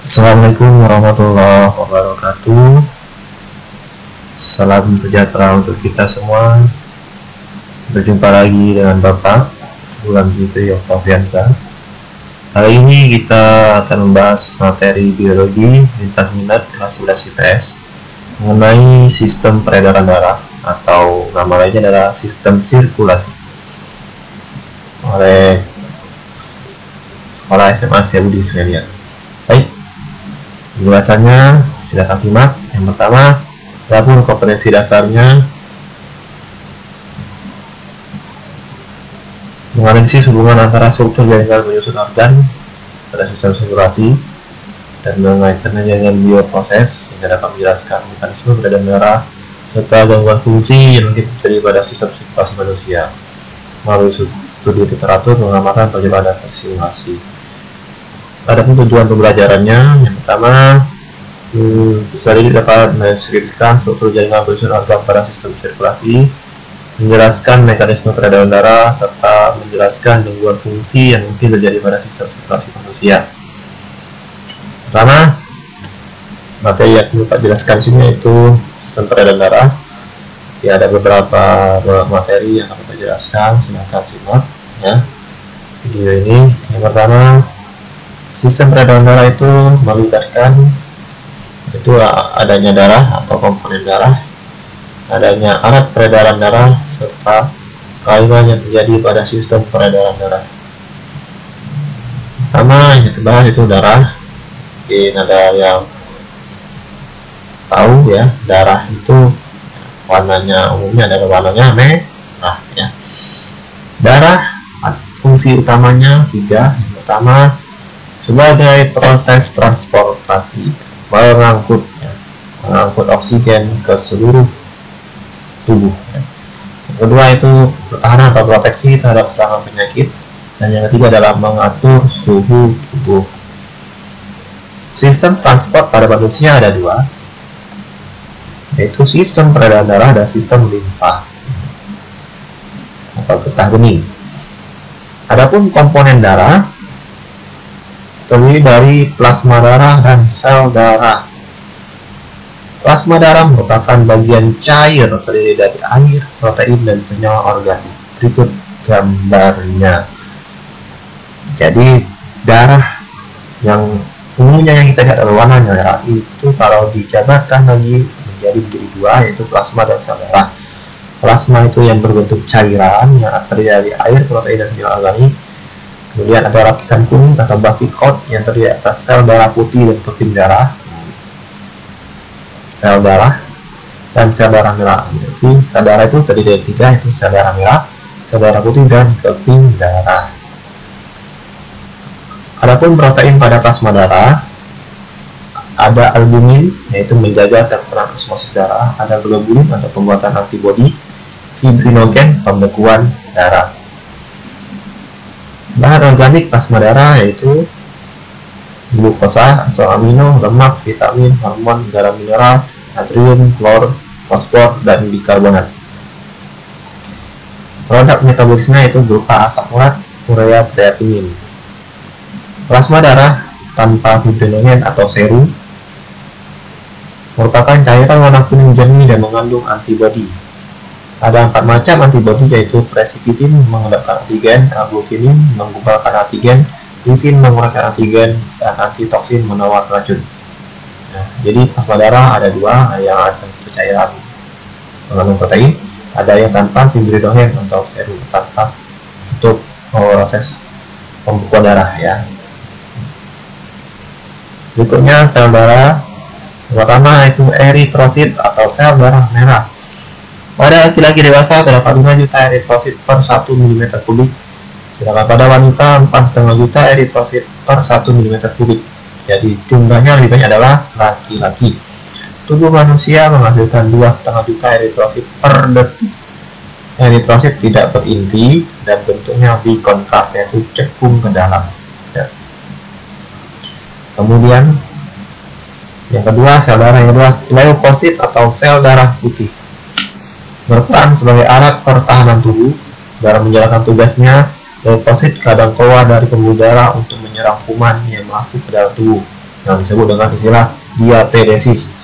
Assalamualaikum warahmatullahi wabarakatuh. Salam sejahtera untuk kita semua. Berjumpa lagi dengan Bapak Bulan Fitri Oktaviansa. Hari ini kita akan membahas materi biologi lintas minat kelas 11 IPS mengenai sistem peredaran darah, atau nama lainnya adalah sistem sirkulasi, oleh sekolah SMA Setiabudi sekalian. Baik, penjelasannya silahkan simak. Yang pertama, adapun kompetensi dasarnya menganalisis hubungan antara struktur jaringan penyusun organ pada sistem sirkulasi dan mengaitkannya dengan bioproses sehingga dapat menjelaskan mekanisme peredaran darah serta gangguan fungsi yang mungkin terjadi pada sistem sirkulasi manusia. Melalui studi literatur mengamalkan perjalanan sirkulasi. Adapun tujuan pembelajarannya, yang pertama, studi dapat mendeskripsikan struktur jaringan penyusun organ pada sistem sirkulasi, menjelaskan mekanisme peredaran darah, serta menjelaskan gangguan fungsi yang mungkin terjadi pada sistem sirkulasi manusia. Pertama, materi yang perlu Pak jelaskan di sini yaitu sistem peredaran darah. Ya, ada beberapa materi yang akan kita jelaskan, silahkan simak ya video ini. Yang pertama, sistem peredaran darah itu melibatkan itu adanya darah atau komponen darah, adanya alat peredaran darah, serta keanehan yang terjadi pada sistem peredaran darah. Pertama yang kita bahas itu darah. Mungkin ada yang tahu ya, darah itu warnanya umumnya adalah warnanya merah ya. Darah fungsi utamanya tiga. Yang pertama, sebagai proses transportasi, mengangkut oksigen ke seluruh tubuh. Yang kedua itu pertahanan atau proteksi terhadap serangan penyakit, dan yang ketiga adalah mengatur suhu tubuh. Sistem transport pada manusia ada dua, yaitu sistem peredaran darah dan sistem limfa atau getah bening. Adapun komponen darah terdiri dari plasma darah dan sel darah. Plasma darah merupakan bagian cair terdiri dari air, protein, dan senyawa organik. Berikut gambarnya. Jadi darah yang umumnya yang kita lihat adalah warna merah, itu kalau dijabarkan lagi menjadi dua, yaitu plasma dan sel darah. Plasma itu yang berbentuk cairan yang terdiri dari air, protein, dan senyawa organik. Kemudian ada lapisan kuning atau buffy coat yang terdiri atas sel darah putih dan keping darah, sel darah, dan sel darah merah. Jadi sel darah itu terdiri dari tiga, yaitu sel darah merah, sel darah putih, dan keping darah. Adapun protein pada plasma darah, ada albumin yaitu menjaga tekanan osmosis darah, ada globulin atau pembuatan antibodi, fibrinogen pembekuan darah. Bahan organik plasma darah yaitu glukosa, asam amino, lemak, vitamin, hormon, garam mineral, natrium, klor, fosfor, dan bikarbonat. Produk metabolisme yaitu berupa asam urat, urea, kreatinin. Plasma darah tanpa fibrinogen atau serum merupakan cairan warna kuning jernih dan mengandung antibodi. Ada 4 macam antibodi, yaitu precipitin menghadapkan antigen, agglutinin menggumpalkan antigen, lisin mengurangkan antigen, dan antitoksin menawar racun. Nah, jadi plasma darah ada dua, yang ada cairan mengandung protein, ada yang tanpa fibrinogen atau serum tanpa untuk proses pembekuan darah ya. Berikutnya sel darah. Pertama itu eritrosit atau sel darah merah. Pada laki-laki dewasa terdapat 5 juta eritrosit per 1 mm kubik, sedangkan pada wanita 4,5 juta eritrosit per 1 mm kubik. Jadi jumlahnya lebih banyak adalah laki-laki. Tubuh manusia menghasilkan 2,5 juta eritrosit per detik Eritrosit tidak berinti dan bentuknya bikonkav, yaitu cekung ke dalam. Ya. Kemudian yang kedua, sel darah yang kedua, leukosit atau sel darah putih, berperan sebagai alat pertahanan tubuh. Dalam menjalankan tugasnya, leukosit kadang keluar dari pembuluh darah untuk menyerang kuman yang masuk ke dalam tubuh, yang disebut dengan istilah diapedesis.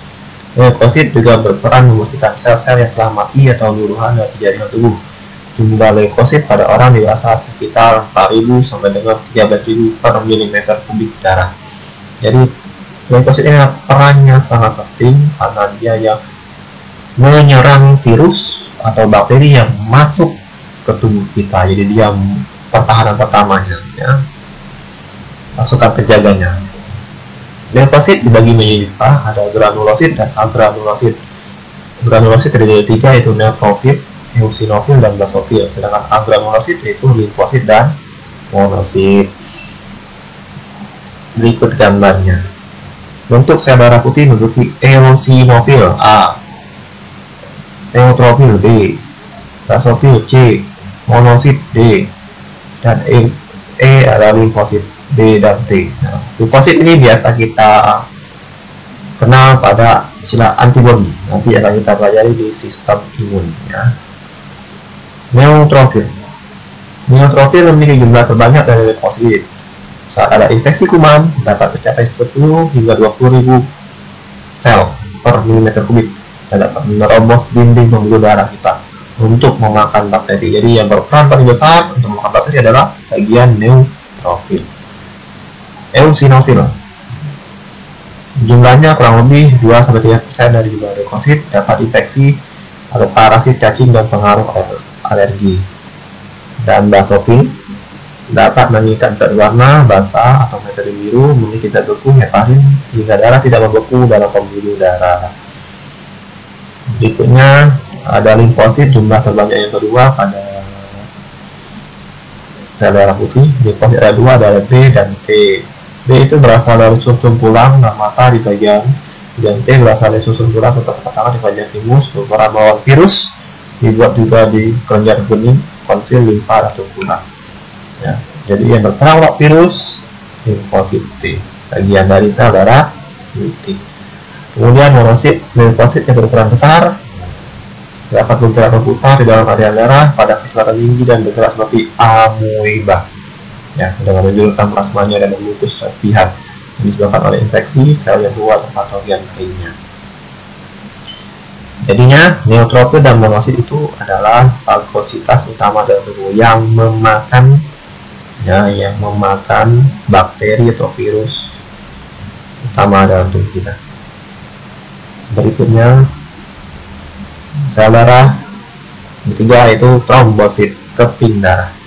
Leukosit juga berperan membersihkan sel-sel yang telah mati atau luluhan dari jaringan tubuh. Jumlah leukosit pada orang dewasa sekitar 4.000 sampai dengan 13.000 per milimeter kubik darah. Jadi leukosit ini perannya sangat penting karena dia yang menyerang virus atau bakteri yang masuk ke tubuh kita. Jadi dia pertahanan pertamanya, ya, pasukan penjaganya. Leukosit dibagi menjadi ada granulosit dan agranulosit. Granulosit terdiri dari 3, yaitu neutrofil, eosinofil, dan basofil. Sedangkan agranulosit yaitu limfosit dan monosit. Berikut gambarnya. Bentuk sel darah putih meliputi eosinofil A, neutrofil B, basofil C, monosit D, dan E adalah limfosit B dan T. Nah, limfosit ini biasa kita kenal pada istilah antibodi. Nanti akan kita pelajari di sistem imun. Ya. Neutrofil memiliki jumlah terbanyak dari limfosit. Saat ada infeksi kuman, dapat mencapai 10 hingga 20.000 sel per milimeter kubik dan dapat menerobos dinding pembuluh darah kita untuk memakan bakteri. Jadi yang berperan paling besar untuk memakan bakteri adalah bagian neutrofil. Eosinofil, jumlahnya kurang lebih 2-3% dari jumlah leukosit, dapat infeksi atau parasit cacing dan pengaruh alergi. Dan basofil dapat mengikat zat warna basah atau materi biru, memiliki zat beku heparin sehingga darah tidak membeku dalam pembuluh darah. Berikutnya ada limfosit, jumlah terbanyak yang kedua pada sel darah putih. Limfosit ada 2, ada B dan T. B itu berasal dari sumsum tulang dan mata di bagian, dan T berasal dari sumsum tulang atau telapak tangan di bagian timus, berperan melawan virus, dibuat juga di kelenjar bening, konsil, limfa, atau tulang. Ya, jadi yang berperan melawan virus, limfosit T, bagian dari sel darah putih. Kemudian monosit, limfosit yang berperan besar, dapat bergerak berputar di dalam area darah pada kecepatan tinggi dan bergerak seperti amoeba. Ya, dengan menjulurkan plasmanya dan membungkus serpihan yang disebabkan oleh infeksi sel yang keluar atau patogen lainnya. Jadinya neutrofil dan monosit itu adalah fagositas utama dalam tubuh yang memakan bakteri atau virus utama dalam tubuh kita. Berikutnya sel darah ketiga yaitu trombosit, keping darah.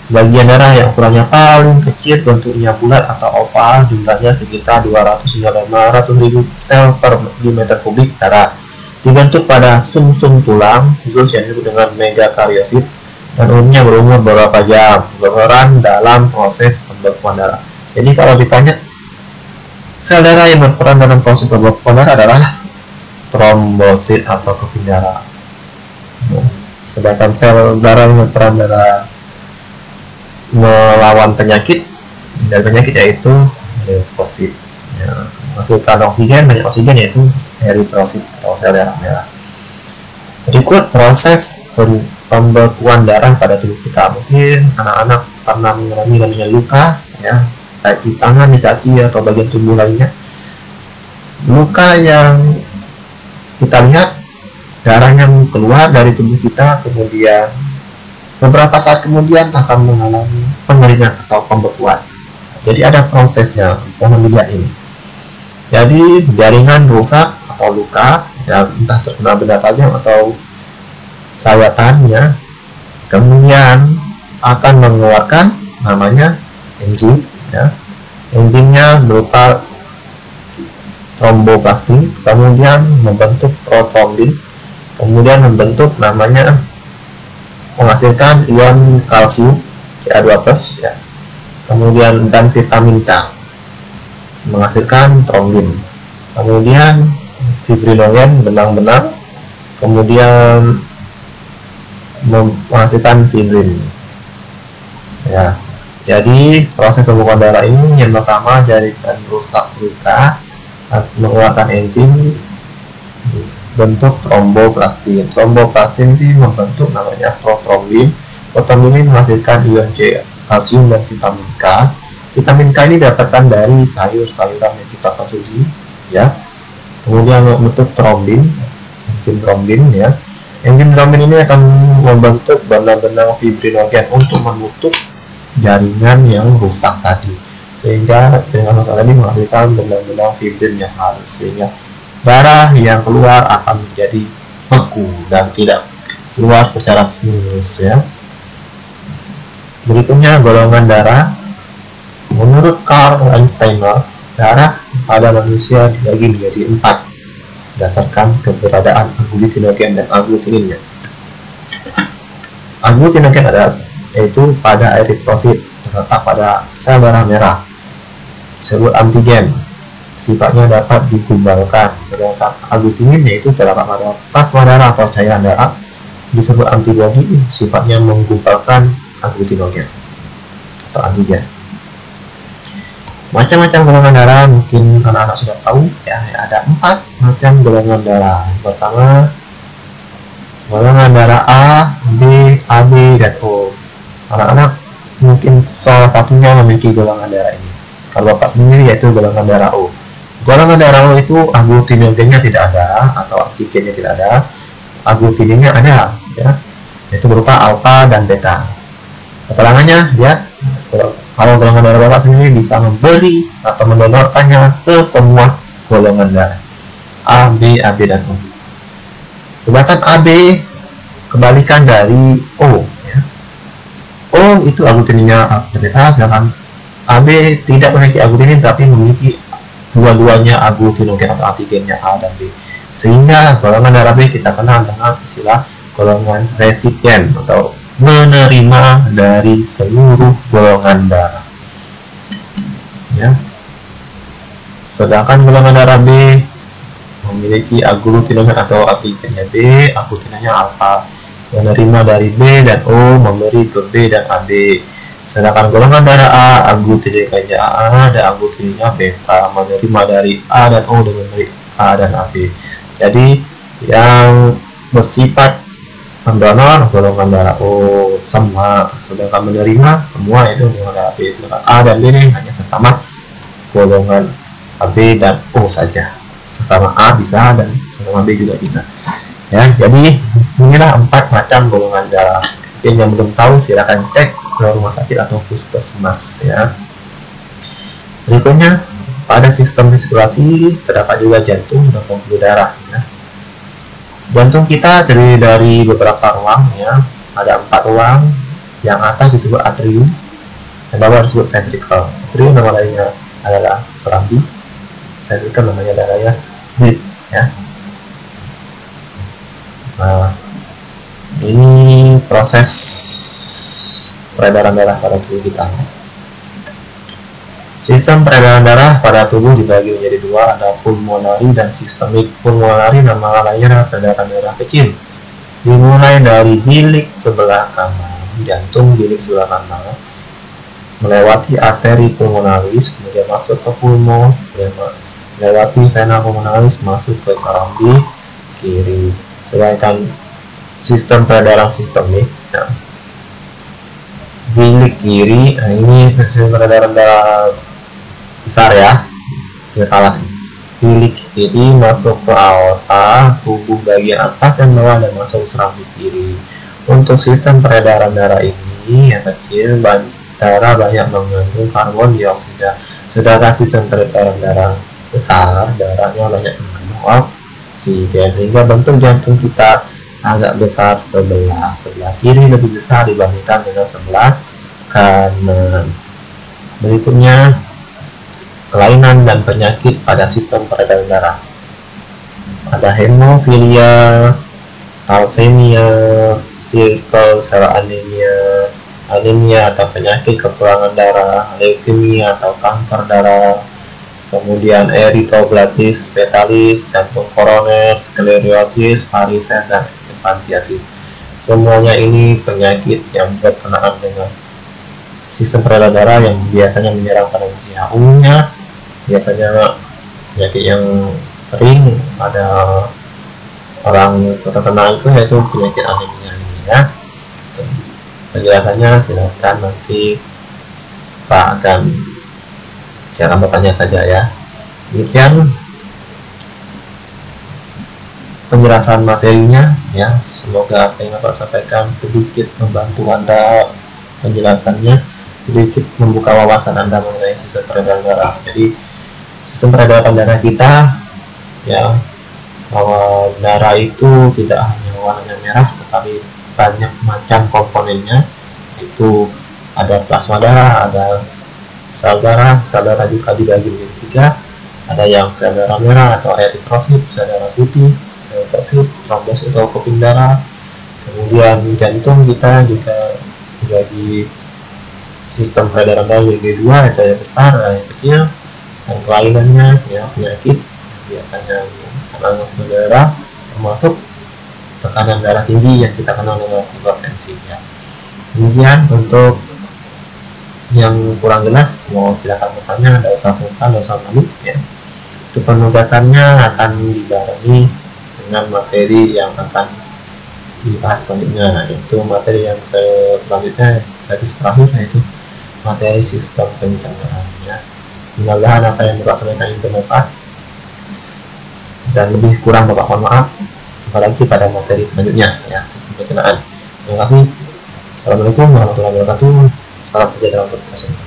Bagian darah yang ukurannya paling kecil, bentuknya bulat atau oval, jumlahnya sekitar 200 hingga 500.000 sel per milimeter kubik darah. Dibentuk pada sumsum tulang khusus yang disebut dengan megakardiosit dan umumnya berumur beberapa jam, berperan dalam proses pembekuan darah. Jadi kalau ditanya sel darah yang berperan dalam proses pembekuan darah adalah trombosit atau keping darah. Sedangkan sel darah yang berperan dalam melawan penyakit dan penyakit yaitu leukosit, ya, menghasilkan oksigen, banyak oksigen, yaitu eritrosit atau sel darah merah. Berikut proses pembekuan darah pada tubuh kita. Mungkin anak-anak pernah mengalami namanya luka, ya, baik di tangan, di kaki, atau bagian tubuh lainnya. Luka yang kita lihat darahnya keluar dari tubuh kita, kemudian beberapa saat kemudian akan mengalami pengeringan atau pembekuan. Jadi ada prosesnya, mohon dilihat ini. Jadi jaringan rusak atau luka, ya, entah terkena benda tajam atau sayatannya, kemudian akan mengeluarkan namanya enzim. Ya. Enzimnya berupa tromboplastin, kemudian membentuk protrombin, kemudian membentuk namanya menghasilkan ion kalsium Ca2+, ya. Kemudian dan vitamin K menghasilkan trombin, kemudian fibrinogen benang-benang, kemudian menghasilkan fibrin. Ya, jadi proses pembekuan darah ini yang pertama jaringan rusak luka mengeluarkan enzim bentuk tromboplastin. Tromboplastin ini membentuk namanya protrombin. Protrombin ini menghasilkan ion C, kalsium dan vitamin K. Vitamin K ini didapatkan dari sayur-sayuran yang kita konsumsi, ya. Kemudian membentuk trombin, enzim trombin, ya. Enzim trombin ini akan membentuk benang-benang fibrinogen untuk menutup jaringan yang rusak tadi, sehingga dengan rusak tadi menghasilkan benang-benang fibrin yang halus, sehingga darah yang keluar akan menjadi beku dan tidak keluar secara mulus, ya. Berikutnya golongan darah. Menurut Carl Landsteiner, darah pada manusia dibagi menjadi 4 berdasarkan keberadaan agglutinogen dan agglutininnya. Agglutinogen adalah yaitu pada eritrosit terletak pada sel darah merah, disebut antigen, sifatnya dapat digumbalkan, sedangkan agglutinin yaitu terdapat pada plasma darah atau cairan darah, disebut antibodi, sifatnya menggumbalkan agglutinogen atau antigen. Macam-macam golongan darah mungkin anak-anak sudah tahu, ya, ada 4 macam golongan darah. Yang pertama golongan darah A, B, AB, dan O. Anak-anak mungkin salah satunya memiliki golongan darah ini. Kalau Bapak sendiri yaitu golongan darah O. Golongan darah O itu agglutinogennya tidak ada atau antigennya tidak ada, agglutininnya ada, ya, yaitu berupa alfa dan beta. Keterangannya, ya, kalau golongan darah Bapak sendiri bisa memberi atau mendonorkannya ke semua golongan darah A, B, AB, dan O. Sedangkan AB kebalikan dari O, ya. O itu agglutininnya beta, sedangkan AB tidak memiliki agglutinin tapi memiliki dua-duanya agglutinogen atau antigennya A dan B, sehingga golongan darah B kita kenal dengan istilah golongan resipien atau menerima dari seluruh golongan darah, ya. Sedangkan golongan darah B memiliki agglutinogen atau antigennya B, agglutinogennya alfa, menerima dari B dan O, memberi ke B dan AB. Sedangkan golongan darah A, agglutinogennya A dan agglutininnya beta, menerima dari A dan O dan memberi A dan AB. Jadi yang bersifat pendonor golongan darah O semua, sedangkan menerima semua itu golongan darah B. Sedangkan A dan B ini hanya sesama golongan AB dan O saja. Sesama A bisa dan sesama B juga bisa, ya. Jadi inilah 4 macam golongan darah. Yang belum tahu silakan cek ke rumah sakit atau puskesmas, ya. Berikutnya, pada sistem sirkulasi terdapat juga jantung dan pembuluh darah, ya. Jantung kita terdiri dari beberapa ruang, ya. Ada 4 ruang. Yang atas disebut atrium, yang bawah disebut ventricle. Atrium nama lainnya adalah serambi, ventricle namanya darahnya beat, ya. Nah, ini proses peredaran darah pada tubuh kita. Sistem peredaran darah pada tubuh dibagi menjadi 2, ada pulmonari dan sistemik. Pulmonari nama lainnya adalah peredaran darah kecil, dimulai dari bilik sebelah kanan, jantung bilik sebelah kanan, melewati arteri pulmonalis, kemudian masuk ke pulmo, melewati vena pulmonalis, masuk ke serambi kiri. Sedangkan sistem peredaran sistemik, ya, bilik kiri, nah ini sistem peredaran darah besar, ya, kalah. Bilik kiri masuk ke aorta, tubuh bagian atas dan bawah, dan masuk ke serambi kiri. Untuk sistem peredaran darah ini yang kecil, darah banyak mengandung karbon dioksida, sedangkan sistem peredaran darah besar, darahnya banyak mengandung oksigen, sehingga bentuk jantung kita agak besar sebelah kiri lebih besar dibandingkan dengan sebelah kanan. Berikutnya, kelainan dan penyakit pada sistem peredaran darah. Ada hemofilia, thalassemia, sickle cell anemia atau penyakit kekurangan darah, leukemia atau kanker darah, kemudian erythroblastoma fetalis, jantung koroner, sklerosis, varises, dan infantiasis. semuanya ini penyakit yang berkenaan dengan sistem peredaran darah yang biasanya menyerang pada usia umumnya. Biasanya penyakit yang sering ada orang terkena itu yaitu penyakit anemia ini ya. Penjelasannya silakan nanti Pak akan cara bertanya saja ya. Demikian penjelasan materinya ya, semoga apa yang Bapak sampaikan sedikit membantu Anda penjelasannya, sedikit membuka wawasan Anda mengenai sistem peredaran darah. Jadi sistem peredaran darah kita ya, bahwa darah itu tidak hanya warnanya merah tetapi banyak macam komponennya, itu ada plasma darah, ada sel darah juga dibagi menjadi 3, ada yang sel darah merah atau eritrosit, sel darah putih, leukosit, trombosit atau kuping darah. Kemudian jantung kita juga menjadi sistem peredaran darah jadi 2, ada yang besar, ada yang kecil, dan kelainannya ya penyakit biasanya karena darah, termasuk tekanan darah tinggi yang kita kenal dengan hipertensi ya. Kemudian untuk yang kurang jelas mohon silakan bertanya, tidak usah sungkan, tidak usah malu ya. Itu penugasannya akan dibarengi dengan materi yang akan dibahas selanjutnya, yaitu materi yang selanjutnya terakhir, yaitu materi sistem pencernaan ya. Mudah-mudahan apa yang Bapak sampaikan ini bermanfaat, dan lebih kurang Bapak mohon maaf. Jumpa lagi pada materi selanjutnya ya, pencernaan. Terima kasih. Assalamualaikum warahmatullahi wabarakatuh. Salam sejahtera untuk kita semua.